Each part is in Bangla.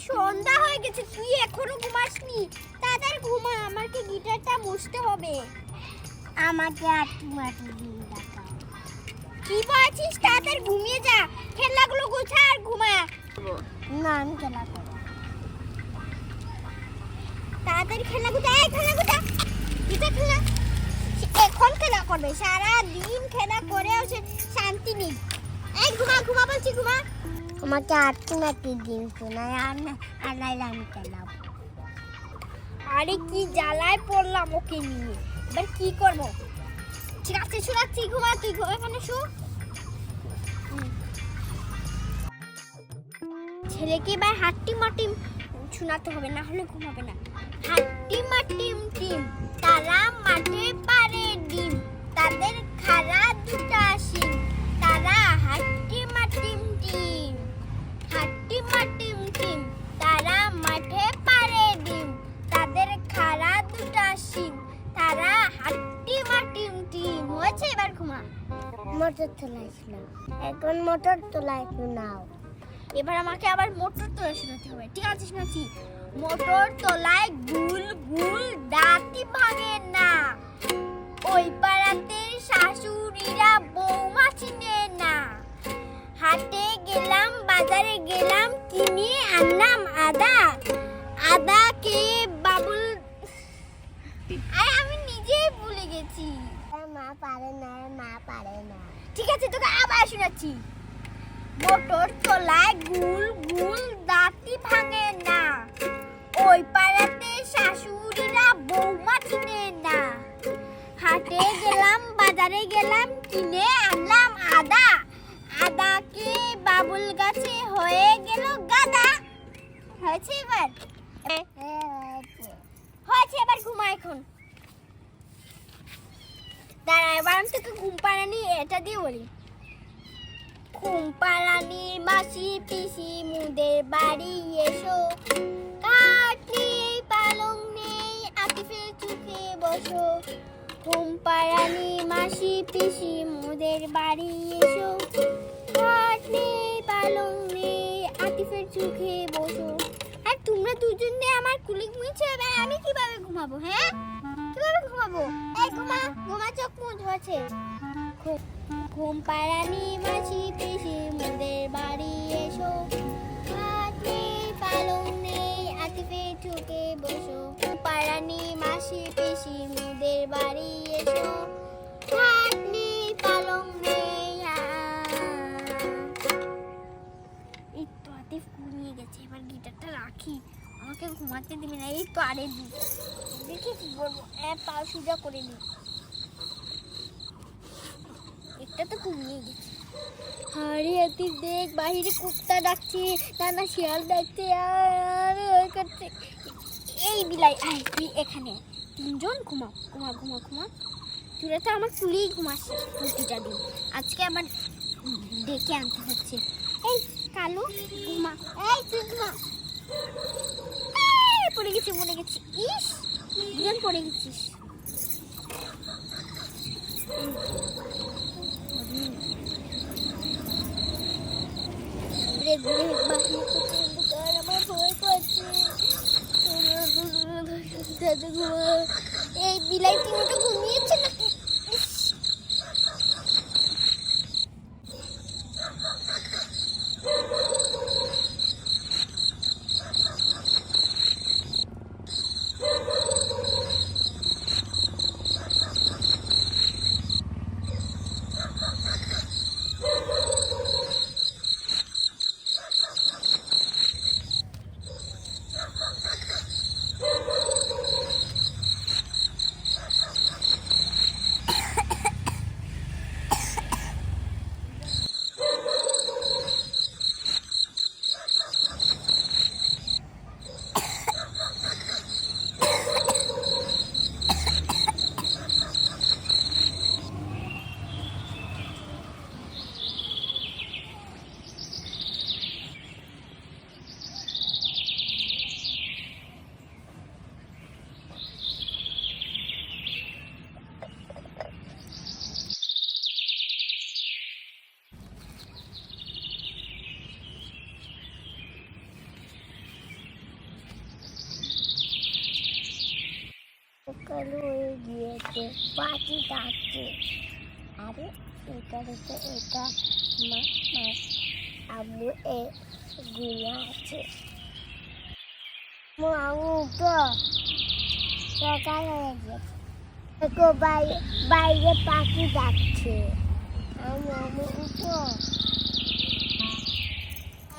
সন্ধ্যা হয়ে গেছে, তুই এখনো ঘুমাসনি? তাড়াতাড়ি ঘুমা, আমাকে গিটারটা মুছতে হবে। আমাকে আটটি মাটি দিন দেখাও। কি বলছিস? তাড়াতাড়ি ঘুমিয়ে যা, খেলাগুলো গোছা আর ঘুমা। না, আমি খেলা করব। তাড়াতাড়ি খেলা গোছা, এই খেলা গোছা, গিটার খেলা। এখন খেলা করবে, সারা দিন খেলা করেও শান্তি নেই। এই ঘুমা ঘুমা বলছি, ঘুমা। আমাকে আটটি মাটি দিন শোনা, আর না আর নাইলে আমি খেলাম। আরে কি জ্বালায় পড়লাম ওকে নিয়ে, এবার কি করব? ঠিক আছে শোনাচ্ছি, ঘুমা, তুই এখানে শো। ছেলেকে এবার হাট্টি মাটিম শোনাতে হবে, না হলে ঘুমাবে না। হাট্টি মাটিম টিম, তারা মাঠে পারে ডিম, তাদের খাড়া দুটা শিং, তারা হাট্টি মাটিম টিম। হাট্টি মাটিম টিম, তারা মাঠে পারে ডিম, তাদের খাড়া দুটা শিং, তারা হাট্টি মাটিম টিম। হয়েছে, এবার ঘুমা। মোটর তোলাই শোনাও, এখন মোটর তোলাই শোনাও। এবার আমাকে আবার মোটর তোলা শোনাতে হবে। ঠিক আছে, শোনাচ্ছি। মোটর তোলায় গুল গুল দাঁতি ভাঙে না, ওই পাড়াতে শাশুড়িরা বৌমা চিনে না। হাটে গেলাম, বাজারে গেলাম, কিনে আনলাম আদা, আদা কে বাবুল। আরে আমি নিজেই ভুলে গেছি। মা পারে না, মা পারে না। ঠিক আছে, তোকে আবার শোনাচ্ছি। মোটর তোলায় গুল গুল দাঁতি ভাঙে না, ওই পাড়াতে শাশুড়িরা বৌমা চিনে না। হাটে গেলাম, বাজারে গেলাম, কিনে আনলাম আদা, আদাকে বাবুল গাছে হয়ে গেল গাদা। হয়েছে এবার? হয়েছে, এবার ঘুমা এখন। দাঁড়া, এবার আমি তোকে ঘুম পাড়ানি এটা দিয়ে বলি। ঘুম পাড়ানির মাসি পিসি মুদের বাড়ি এসো, কাঠ নেই পালং নেই আতিফের চোখে বসো। ঘুম পাড়ানির মাসি পিসি মুদের বাড়ি এসো, কাঠ নেই পালং নেই আতিফের চোখে বসো। আর তোমরা দুজনে আমার কুলি ঘুমিয়েছো, এবার আমি কিভাবে ঘুমাবো? হ্যাঁ, কিভাবে ঘুমাবো? এই ঘুমা ঘুমা, চোখ মুখ হয়েছে। ঘুম পাড়ানি মাসি পিসি মুদের বাড়ি এসো, কাঠ নেই পালং নেই আতিফের চোখে বসো। পাড়ানি মাসি পিসি মুদের বাড়ি এসো, কাঠ নেই পালং নেই। এই তো আতিফ ঘুমিয়ে গেছে, এবার গিটারটা রাখি, আমাকে ঘুমাতে দিবি না। এই তো আরে দেখি কি করবো, পা সোজা করে নি। একটা তো ঘুমিয়ে গেছে। আরে আতিফ দেখ, বাহিরে কুত্তা ডাকছে, না শিয়াল ডাকছে, আর ওই করছে। এই বিলাই, আয় তুই এখানে, তিনজন ঘুমাও, ঘুমা ঘুমা ঘুমা। তুই তো আমার তুলেই ঘুমাচ্ছে প্রতিটা দিন, আজকে আবার ডেকে আনতে হচ্ছে। এই কালু ঘুমা, এই তুই ঘুমা। পড়ে গেছি, পড়ে গেছি। ইস, দুজন পড়ে গেছিস। আমার ভয় করছে। এই বিলাই তিনটা ঘুমিয়েছে নাকি? সকাল হয়ে গিয়েছে, পাখি ডাকছে। আরে এখানে তো এটা আম্মু ঘুমিয়ে আছে। আম্মু তো সকাল হয়ে গেছে, দেখো বাইরে পাখি ডাকছে। আম্মু উঠো।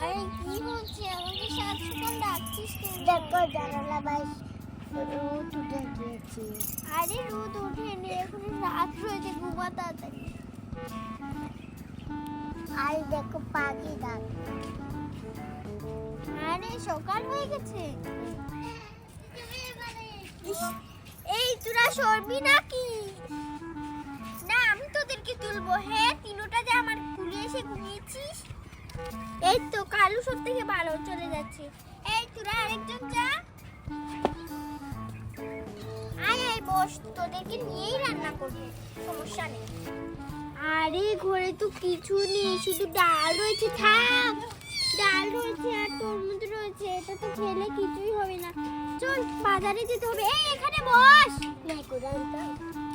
আরে কি হচ্ছে, আমাকে সাত সকাল ডাকছিস কেন? দেখো জানালা বাইরে রোদ উঠে গিয়েছে। আরে রোদ ওঠেনি, এখন রাত হয়েছে, ঘুমা তাড়াতাড়ি। আর দেখো পাখি ডাক। আরে সকাল হয়ে গেছে। এই তোরা সরবি নাকি? না আমি তোদেরকে তুলবো। হ্যাঁ তিনোটা যে আমার কুলে এসে ঘুমিয়েছিস। এই তো কালু সব থেকে ভালো চলে যাচ্ছে। এই তোরা আরেকজন যা। আয় বস, তোদেরকে নিয়েই রান্না করবো, সমস্যা নেই। আরে ঘরে তো কিছু নেই, শুধু ডাল রয়েছে। থাক, ডাল রয়েছে আর তরমুজ রয়েছে, এটা তো খেলে কিছুই হবে না। চল বাজারে যেতে হবে। এই এখানে বস।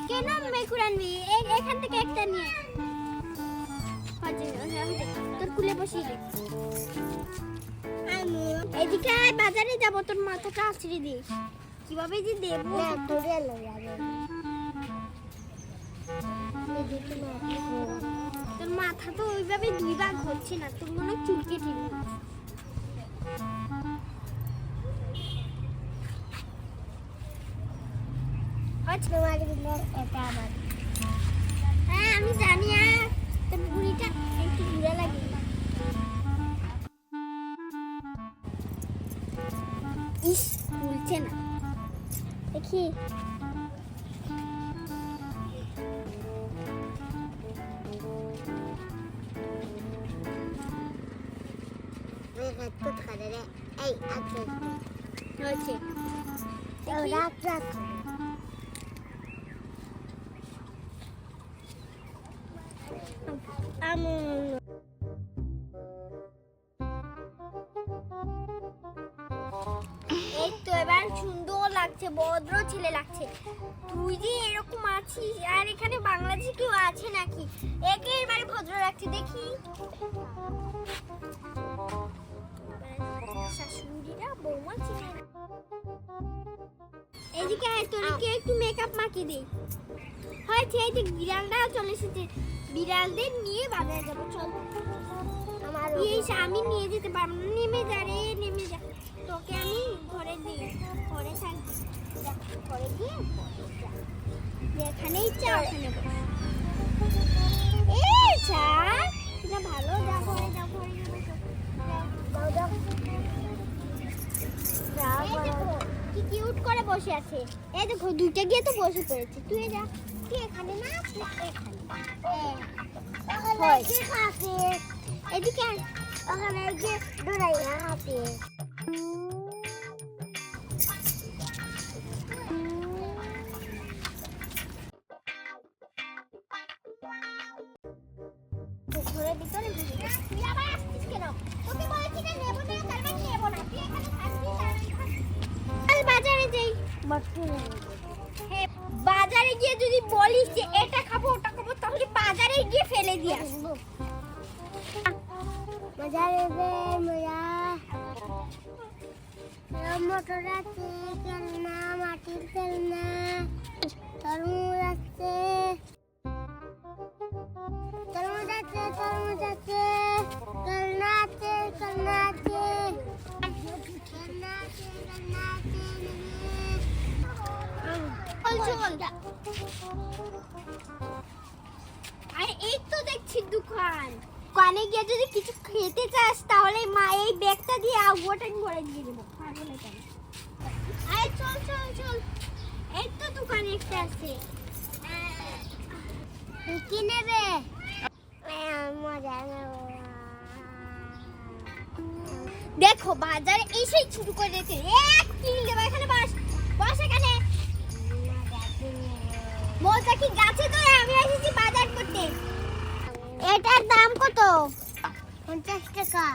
কেন মেকুর আনবি? এখান থেকে একটা নিয়ে তোর কুলে বসিয়ে দে। এদিকে আয়, বাজারে যাবো, তোর মাথাটা আছড়ে দিস। কিভাবে যে দেবো? তোর মাথা তো ওইভাবে দুই ভাগ হচ্ছে না, তোর মনে চুলকে ঠিক। হ্যাঁ আমি জানি, তোর বুড়িটা একটু ঘুরে লাগে। ইস খুলছে না, দেখি। এই তো এবার সুন্দর লাগছে, ভদ্র ছেলে লাগছে। তুই যে এরকম আছিস, আর এখানে বাংলাদেশে কেউ আছে নাকি? একে এবারে ভদ্র লাগছে, দেখি। শাশুড়িরা বৌমা ছিল। এদিকে আয়, তোরকে একটু মেকআপ মাখিয়ে দিই। হয়েছে, এই যে বিড়ালটাও চলে এসেছে। বিড়ালদের নিয়ে বাজারে যাবো, চল। আমি নিয়ে যেতে পারবো না। নেমে যা রে, নেমে যা। তোকে আমি ঘরে দিই, ঘরে থাকবি। ঘরে গিয়ে যেখানে ইচ্ছা ওখানে বস। এই চা এটা ভালো। যা ঘরে, যা ঘরে কি কিউট করে বসে আছে। এই দেখো দুইটা গিয়ে তো বসে পড়েছে। তুই যা, তুই এখানে না, এখানে। এদিকে ওখানে গিয়ে দৌড়াইয়া হাতে। ঘরের ভিতরে তুই আবার আসছিস কেন? তোকে বলেছি না নেবো না, তারপর নেবো না। তুই এখানে থাকছিস। বাজারে যাই। হ্যাঁ বাজারে গিয়ে যদি বলিস যে এটা খাবো ওটা খাবো, তাহলে বাজারে গিয়ে ফেলে দিয়ে আসবো। বাজারে মটর আছে, খেলনা, মাটির খেলনা, তরমুজ আছে, তরমুজ আছে, তরমুজ আছে, খেলনা আছে, খেলনা আছে, খেলনা আছে, খেলনা আছে। আরে এই তো দেখছি দোকান। দোকানে গিয়ে যদি কিছু খেতে চাস তাহলে মা এই ব্যাগটা দিয়ে ওটাই ভরে দিয়ে দেবো। আরে চল চল চল, এই তো দোকানে একটা আছে। কি নেবে? দেখো বাজারে এসেই শুরু করে দিয়েছে। এক কিল দেবো, এখানে বস, বস এখানে। মোজা কি গাছে ধরে? আমি এসেছি বাজার করতে। এটার দাম কত? 50 টাকা।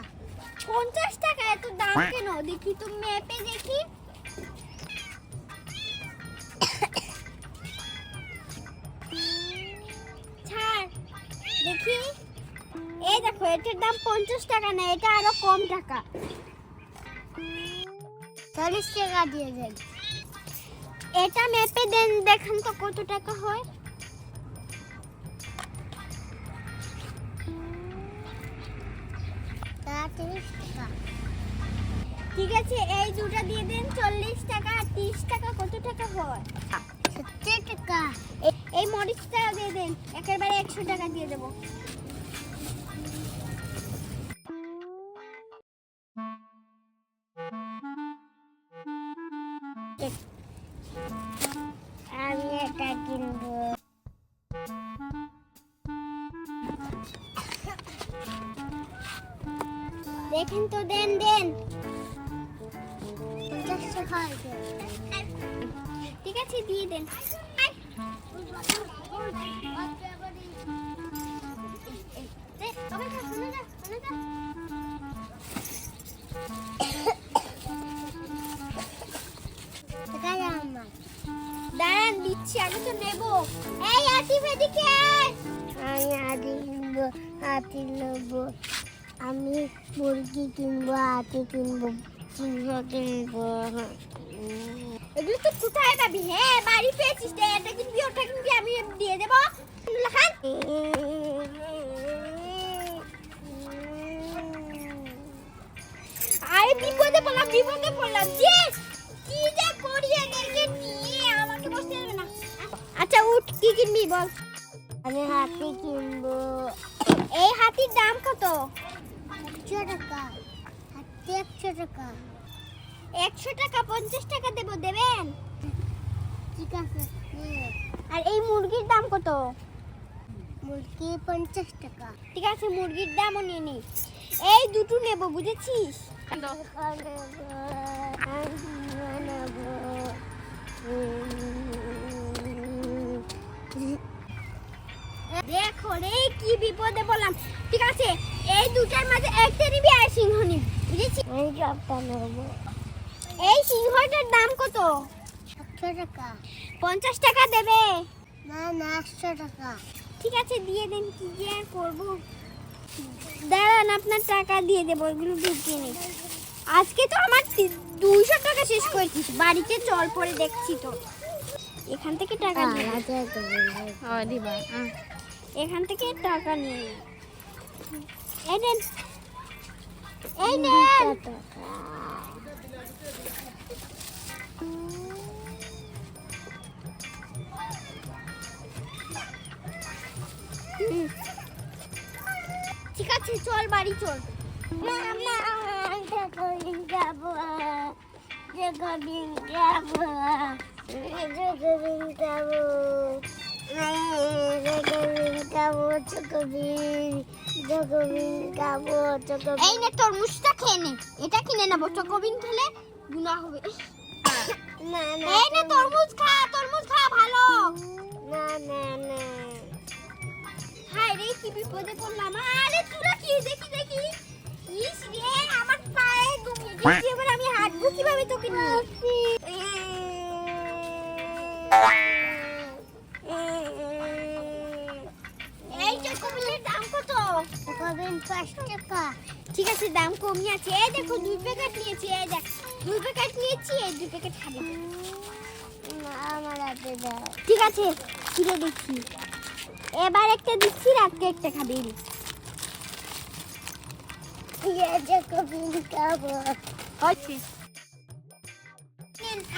50 টাকা? এত দাম কেন? দেখি তো ম্যাপে দেখি। এই দেখো এটার দাম 50 টাকা না, এটা আরো কম টাকা। 40 টাকা দিয়ে দেন। এটা মেপে দেন, দেখেন তো কত টাকা হয়। ঠিক আছে, এই দুটো দিয়ে দেন 40 টাকা। 30 টাকা কত টাকা হয়? 70 টাকা। এই মরিচটা দিয়ে দেন, একেবারে 100 টাকা দিয়ে দেবো। আমি এটা কিনবো। দেখেন তো, দেন দেন। ঠিক আছে, দিয়ে দেন। দাঁড়ান, দিচ্ছি, আগে তো নেবো। এই আতিফ এদিকে আয়। আমি আদি কিনবো, হাতি নেবো। আমি মুরগি কিনবো, হাতি কিনবো, সিংহ কিনবো। এগুলো তো কোথায় পাবি? হ্যাঁ, বাড়ি পেয়েছিস, এটা কিনবি, ওটা কিনবি, আমি দিয়ে দেবো। আরে বিপদে পড়লাম যে কি যে করি, এদেরকে নিয়ে আমাকে বসতে দেবে না। আচ্ছা উঠ, কি কিনবি বল। আমি হাতি কিনবো। এই হাতির দাম কত? 100 টাকা। হাতি 100 টাকা। 100 টাকা, 50 টাকা দেবো, দেবেন? ঠিক আছে। আর এই মুরগির দাম কত? মুরগি 50 টাকা। ঠিক আছে, মুরগির দামও নিয়ে নি। এই দুটো নেব, বুঝেছিস? দেখো রে, কি বিপদে বললাম। ঠিক আছে, এই দুটার মাঝে একটা নিবি আর সিংহ নিবি, বুঝেছিস? এই সিংহটার দাম কত? 100 টাকা। 50 টাকা দেবে? না না, 100 টাকা। ঠিক আছে, দিয়ে দেন, কি যে আর করবো। দাঁড়ান, আপনার টাকা দিয়ে দেবো, এগুলো ঢুকিয়ে নি। আজকে তো আমার 200 টাকা শেষ করেছিস, বাড়িতে চল পরে দেখছি তো। এখান থেকে টাকা নিয়ে এখান থেকে টাকা নিয়ে এই নেন, এই নেন। ঠিক আছে, চল বাড়ি চল। এই নে তরমুজটা খেয়ে নে, এটা কিনে নেবো, চকোবিন খেলে গুণা হবে। এই নে তরমুজ খা, ভালো। না না না, হায় রে, কি বিপদে পড়লাম। আরে তোরা কি দেখি ইস রে, আমার পায়ে ঘুমিয়ে গেছি, এবার আমি হাঁটবো কিভাবে তোকে নিয়ে? এই চকোবিনের দাম কত? চকোবিন 5 টাকা। ঠিক আছে, দাম কমই আছে। এই দেখো 2 প্যাকেট নিয়েছি, এই দেখ 2 প্যাকেট নিয়েছি, এই 2 প্যাকেট খাবি? আমার হাতে দাও। ঠিক আছে, ছিঁড়ে দেখছি। এবার একটা দিচ্ছি, রাতকে একটা খাবি।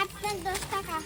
আপনার 10 টাকা।